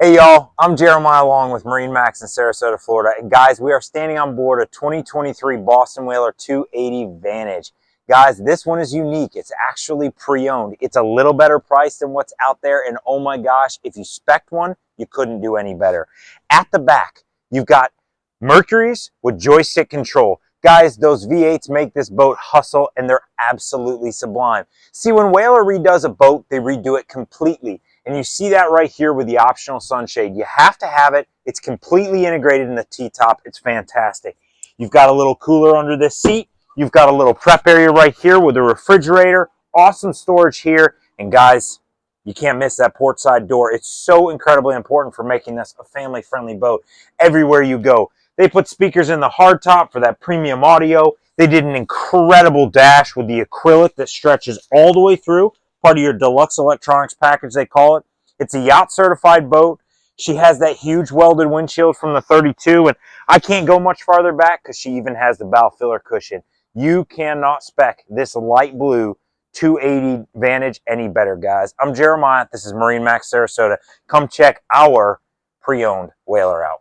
Hey y'all, I'm Jeremiah along with MarineMax in Sarasota, Florida. And guys, we are standing on board a 2023 Boston Whaler 280 Vantage. Guys, this one is unique. It's actually pre-owned. It's a little better priced than what's out there. And oh my gosh, if you spec'd one, you couldn't do any better. At the back, you've got Mercury's with joystick control. Guys, those V8s make this boat hustle and they're absolutely sublime. See, when Whaler redoes a boat, they redo it completely. And you see that right here with the optional sunshade. You have to have it. It's completely integrated in the T-top. It's fantastic. You've got a little cooler under this seat. You've got a little prep area right here with a refrigerator. Awesome storage here. And guys, you can't miss that port side door. It's so incredibly important for making this a family-friendly boat everywhere you go. They put speakers in the hardtop for that premium audio. They did an incredible dash with the acrylic that stretches all the way through. Part of your deluxe electronics package, they call it. It's a yacht certified boat. She has that huge welded windshield from the 32, and I can't go much farther back because she even has the bow filler cushion. You cannot spec this light blue 280 Vantage any better, guys. I'm Jeremiah. This is MarineMax Sarasota. Come check our pre-owned Whaler out.